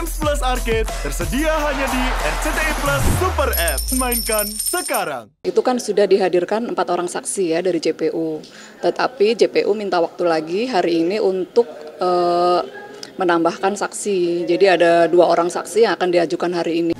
Games Plus Arcade tersedia hanya di RCTI Plus Super App. Mainkan sekarang. Itu kan sudah dihadirkan 4 orang saksi ya dari JPU. Tetapi JPU minta waktu lagi hari ini untuk menambahkan saksi. Jadi ada 2 orang saksi yang akan diajukan hari ini.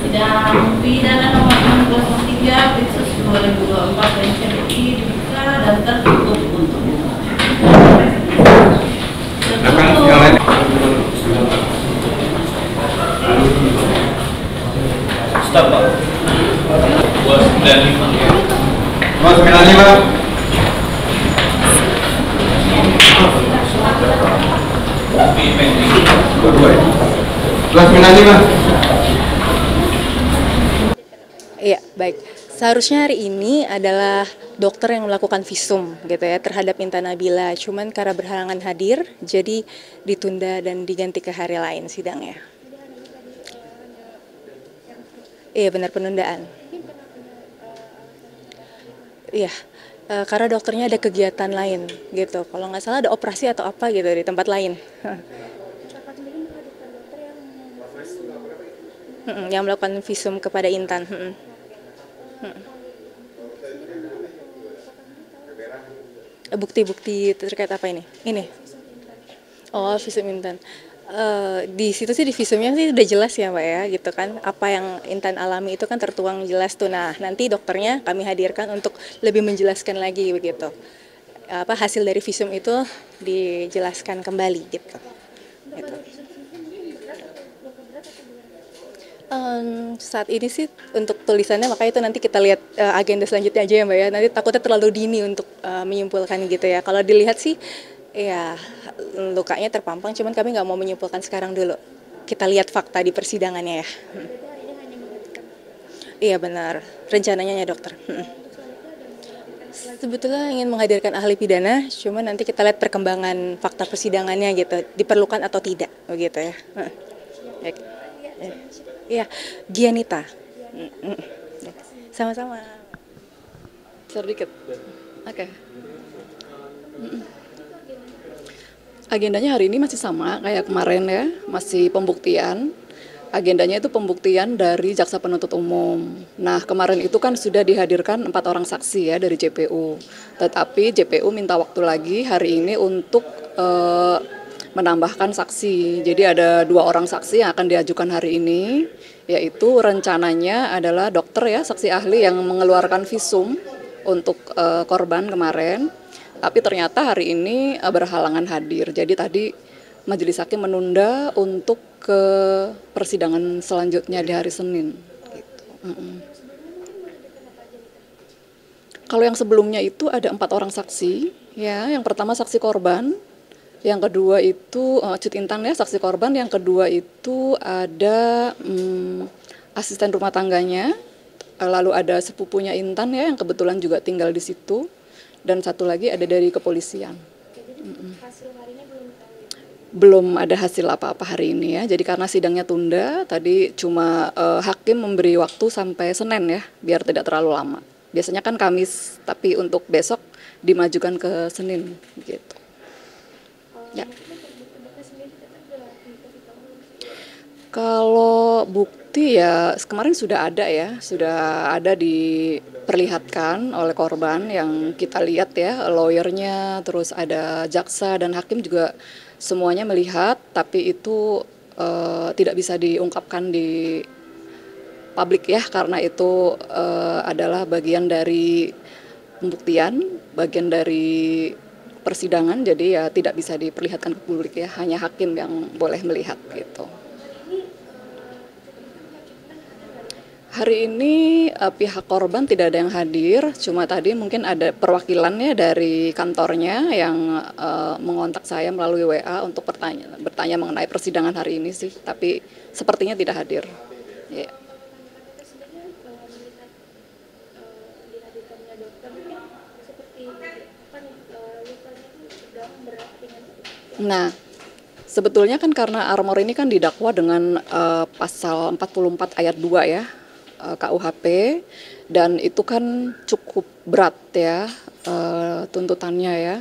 Sidang pidana nomor 603 Bitsus 2024 NCBI dibuka dan tertutup untuk Stop, Pak. 295. 295. Tapi pending. 295. Iya, baik. Seharusnya hari ini adalah dokter yang melakukan visum gitu ya terhadap Intan Nabila. Cuman karena berhalangan hadir, jadi ditunda dan diganti ke hari lain sidangnya. Iya, benar penundaan. Iya, karena dokternya ada kegiatan lain gitu. Kalau nggak salah ada operasi atau apa gitu di tempat lain. Yang melakukan visum kepada Intan. Bukti-bukti terkait apa ini? Ini. Oh, visum Intan. Di situ sih di visumnya sih udah jelas ya Mbak ya gitu kan. Apa yang Intan alami itu kan tertuang jelas tuh. Nah, nanti dokternya kami hadirkan untuk lebih menjelaskan lagi begitu. Apa hasil dari visum itu dijelaskan kembali gitu. Gitu. Saat ini sih untuk tulisannya makanya itu nanti kita lihat agenda selanjutnya aja ya Mbak ya. Nanti takutnya terlalu dini untuk menyimpulkan gitu ya. Kalau dilihat sih ya lukanya terpampang, cuman kami nggak mau menyimpulkan sekarang dulu. Kita lihat fakta di persidangannya ya. Iya benar, rencananya ya dokter. Sebetulnya ingin menghadirkan ahli pidana, cuman nanti kita lihat perkembangan fakta persidangannya gitu, diperlukan atau tidak begitu ya. Iya, Gianita. Sama-sama. Sedikit. Oke. Agendanya hari ini masih sama kayak kemarin ya, masih pembuktian. Agendanya itu pembuktian dari jaksa penuntut umum. Nah, kemarin itu kan sudah dihadirkan 4 orang saksi ya dari JPU. Tetapi JPU minta waktu lagi hari ini untuk menambahkan saksi. Jadi ada 2 orang saksi yang akan diajukan hari ini, yaitu rencananya adalah dokter ya, saksi ahli yang mengeluarkan visum untuk korban kemarin. Tapi ternyata hari ini berhalangan hadir. Jadi tadi majelis hakim menunda untuk ke persidangan selanjutnya di hari Senin. Gitu. Kalau yang sebelumnya itu ada 4 orang saksi, ya. Yang pertama saksi korban. Yang kedua itu Cut Intan ya, saksi korban. Yang kedua itu ada asisten rumah tangganya. Lalu ada sepupunya Intan ya, yang kebetulan juga tinggal di situ. Dan satu lagi ada dari kepolisian. Hasil hari ini belum tahu. belum ada hasil apa-apa hari ini ya. Jadi karena sidangnya tunda, tadi cuma hakim memberi waktu sampai Senin ya, biar tidak terlalu lama. Biasanya kan Kamis, tapi untuk besok dimajukan ke Senin gitu. Ya. Kalau bukti ya kemarin sudah ada ya, sudah ada diperlihatkan oleh korban yang kita lihat ya, lawyernya, terus ada jaksa dan hakim juga semuanya melihat, tapi itu tidak bisa diungkapkan di publik ya, karena itu adalah bagian dari pembuktian, bagian dari persidangan, jadi ya tidak bisa diperlihatkan ke publik ya, hanya hakim yang boleh melihat gitu. Hari ini pihak korban tidak ada yang hadir, cuma tadi mungkin ada perwakilannya dari kantornya yang mengontak saya melalui WA untuk bertanya mengenai persidangan hari ini sih, tapi sepertinya tidak hadir. Yeah. Nah, sebetulnya kan karena Armor ini kan didakwa dengan pasal 44 ayat 2 ya, KUHP, dan itu kan cukup berat ya tuntutannya ya.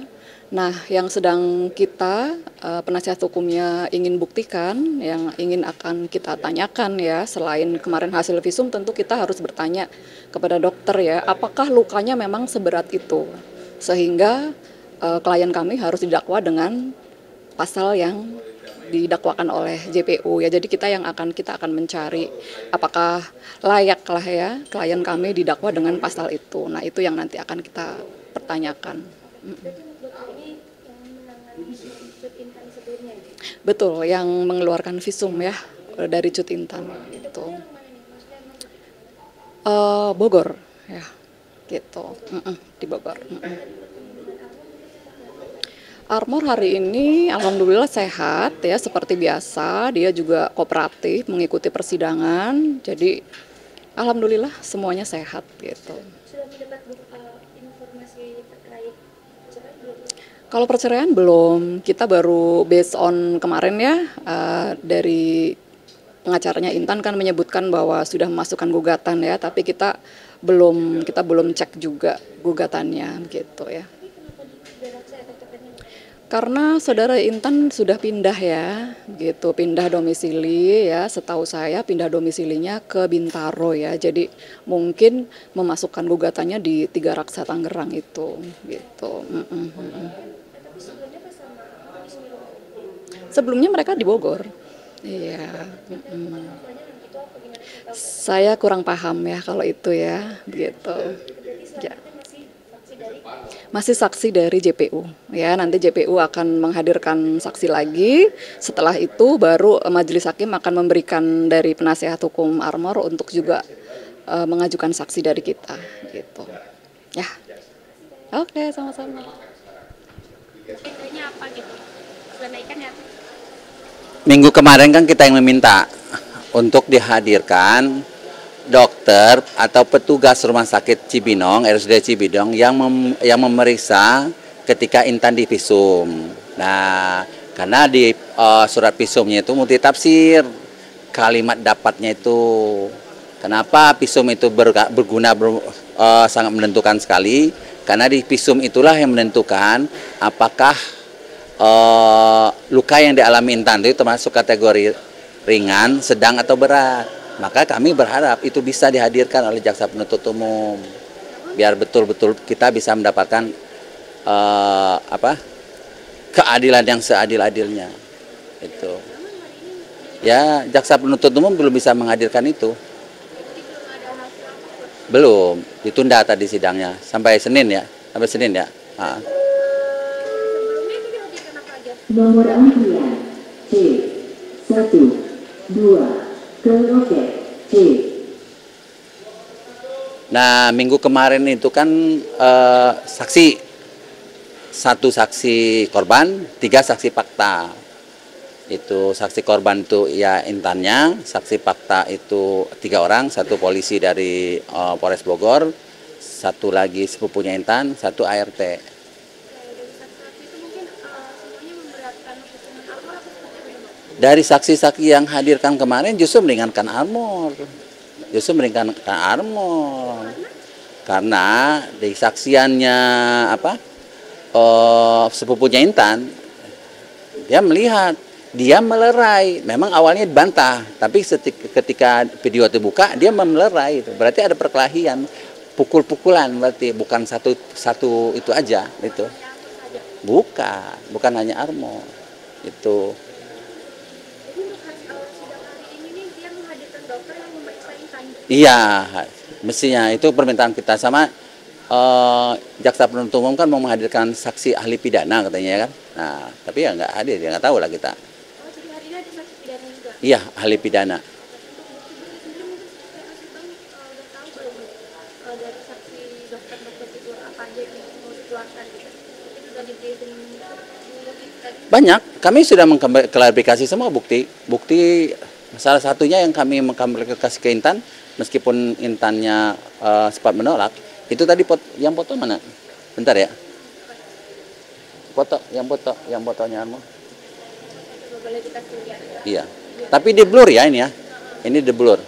Nah, yang sedang kita penasihat hukumnya ingin buktikan, yang ingin akan kita tanyakan ya, selain kemarin hasil visum, tentu kita harus bertanya kepada dokter ya, apakah lukanya memang seberat itu, sehingga klien kami harus didakwa dengan pasal yang didakwakan oleh JPU ya. Jadi kita akan mencari apakah layaklah ya klien kami didakwa dengan pasal itu. Nah, itu yang nanti akan kita pertanyakan. Betul, yang mengeluarkan visum ya dari Cut Intan itu. Bogor ya. Gitu. Di Bogor. Armor hari ini alhamdulillah sehat ya, seperti biasa, dia juga kooperatif mengikuti persidangan, jadi alhamdulillah semuanya sehat gitu. Sudah mendapat informasi terkait perceraian belum? Kalau perceraian belum, kita baru based on kemarin ya, dari pengacaranya Intan kan menyebutkan bahwa sudah memasukkan gugatan ya, tapi kita belum cek juga gugatannya gitu ya. Karena saudara Intan sudah pindah ya, gitu, pindah domisili ya, setahu saya pindah domisilinya ke Bintaro ya, jadi mungkin memasukkan gugatannya di Tiga Raksa Tangerang itu, gitu. Sebelumnya mereka di Bogor, iya. Saya kurang paham ya kalau itu ya, gitu. Ya. Masih saksi dari JPU ya, nanti JPU akan menghadirkan saksi lagi, setelah itu baru majelis hakim akan memberikan dari penasihat hukum Armor untuk juga mengajukan saksi dari kita gitu ya. Oke, sama-sama. Apa gitu? Sudah naikkan ya? Minggu kemarin kan kita yang meminta untuk dihadirkan dokter atau petugas rumah sakit Cibinong, RSUD Cibinong yang memeriksa ketika Intan di visum. Nah, karena di surat visumnya itu multitafsir, kalimat dapatnya itu. Kenapa visum itu berguna sangat menentukan sekali? Karena di visum itulah yang menentukan apakah luka yang dialami Intan itu termasuk kategori ringan, sedang atau berat. Maka kami berharap itu bisa dihadirkan oleh jaksa penuntut umum, biar betul-betul kita bisa mendapatkan keadilan yang seadil-adilnya. Itu. Ya, jaksa penuntut umum belum bisa menghadirkan itu. Belum, ditunda tadi sidangnya sampai Senin ya, Nomor antrian C12 Oke. Nah, minggu kemarin itu kan saksi, 1 saksi korban, 3 saksi fakta. Itu saksi korban itu ya Intannya, saksi fakta itu 3 orang, 1 polisi dari Polres Bogor, 1 lagi sepupunya Intan, 1 ART. Dari saksi-saksi yang hadirkan kemarin justru meringankan Armor. Karena di saksiannya sepupunya Intan, dia melihat, dia melerai. Memang awalnya dibantah, tapi ketika video terbuka dia melerai. Berarti ada perkelahian, pukul-pukulan, berarti bukan satu itu aja itu. Bukan hanya Armor. Itu. Iya, mestinya itu permintaan kita sama jaksa penuntut umum kan mau menghadirkan saksi ahli pidana katanya kan. Nah, tapi ya nggak hadir, ya nggak tahu lah kita. Oh, jadi hari ini ada saksi pidana juga? Iya, ahli pidana. Udah tahu belum dari saksi dokter-dokter itu apa aja yang mau dikeluarkan gitu? Itu juga di briefing tadi. Banyak, kami sudah mengklarifikasi semua bukti. Salah satunya yang kami mengklarifikasi ke Intan, meskipun Intannya sempat menolak, itu tadi yang foto mana? Bentar ya. Yang fotonya Armor. Boleh dikasih lihat. Iya. Tapi di blur ya ini ya. Ini di blur.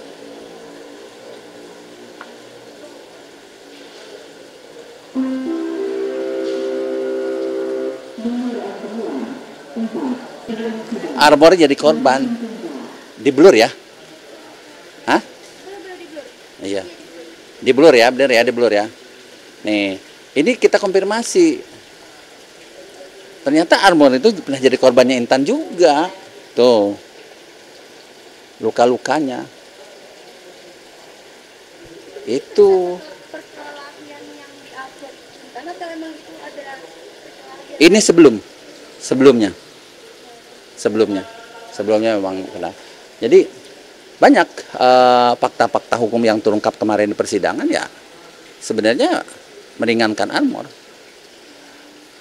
Armor jadi korban. Di blur ya? Hah? Iya. Di blur ya, benar ya, di blur ya. Nih, ini kita konfirmasi. Ternyata Armor itu pernah jadi korbannya Intan juga. Tuh. Luka-lukanya. Itu. Perkelahian yang diupload Intan atau emang itu ada perkelahian? Ini sebelumnya memang kena. Jadi banyak fakta-fakta hukum yang terungkap kemarin di persidangan ya sebenarnya meringankan Armor.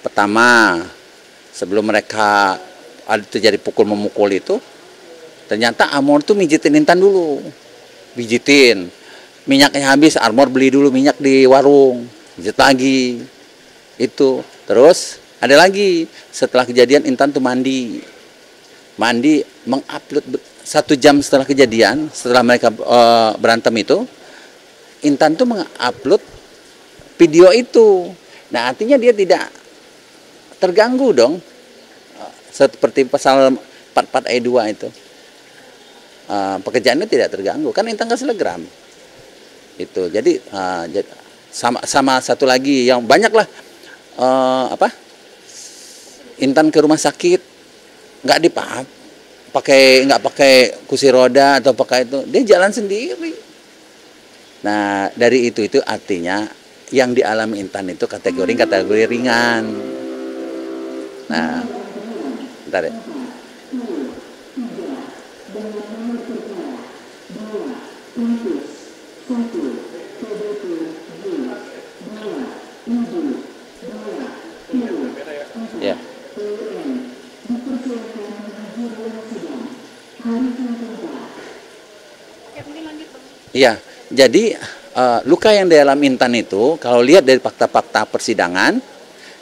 Pertama, sebelum mereka ada terjadi pukul memukul itu, ternyata Armor tuh mijitin Intan dulu, minyaknya habis, Armor beli dulu minyak di warung, mijit lagi, itu. Terus ada lagi setelah kejadian Intan tuh mandi mengupload 1 jam setelah kejadian, setelah mereka berantem itu, Intan tuh mengupload video itu. Nah, artinya dia tidak terganggu dong, seperti pasal 44 ayat 2 itu. Pekerjaannya tidak terganggu, kan Intan kan selegram. Itu. Jadi sama satu lagi yang banyak lah, Intan ke rumah sakit nggak pakai kursi roda atau pakai itu, dia jalan sendiri. Nah, dari itu artinya yang dialami Intan itu kategori ringan. Nah, bentar ya. Ya. Iya, jadi luka yang dialami Intan itu kalau lihat dari fakta-fakta persidangan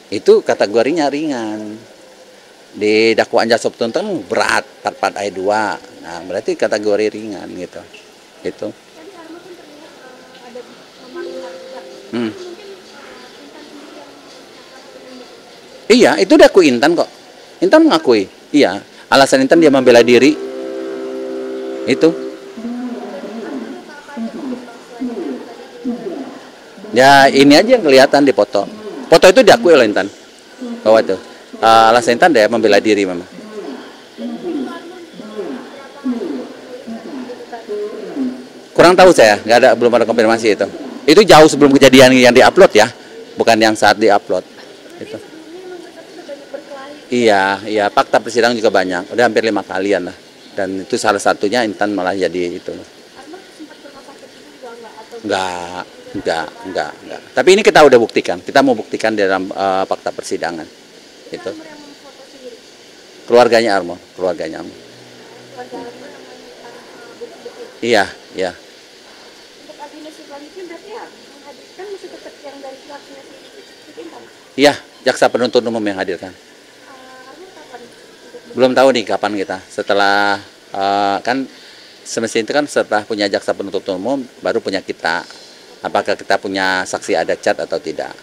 itu kategorinya ringan. Di dakwaan jaksa penuntut umum berat 44 ayat 2. Nah, berarti kategori ringan gitu. Itu. Iya, itu diakui Intan kok. Intan mengakui. Iya, alasan Intan dia membela diri. Itu. Ya, ini aja yang kelihatan di foto. Foto itu diakui oleh Intan. Bahwa itu. Alasan Intan dia membela diri memang. Kurang tahu saya, belum ada konfirmasi itu. Itu jauh sebelum kejadian yang diupload ya, bukan yang saat diupload. Itu. Iya, fakta persidangan juga banyak. Udah hampir 5 kalian lah. Dan itu salah satunya Intan malah jadi itu. Enggak. Tapi ini kita udah buktikan. Kita mau buktikan dalam fakta persidangan. Itu. Keluarganya Armor. Iya. Untuk agenda selanjutnya berarti ya menghadirkan masih tetap yang dari pihaknya si Intan? Iya, jaksa penuntut umum yang hadirkan. Armor kapan untuk Belum tahu nih kapan kita. Setelah kan semestinya itu kan setelah punya jaksa penuntut umum baru punya kita. Apakah kita punya saksi ada cat atau tidak?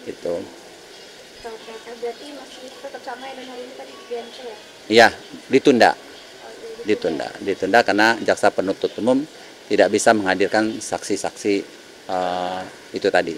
Gitu. Berarti masih tetap sama ya dan hari ini tadi di MC ya? Iya, ditunda karena jaksa penuntut umum tidak bisa menghadirkan saksi-saksi itu tadi.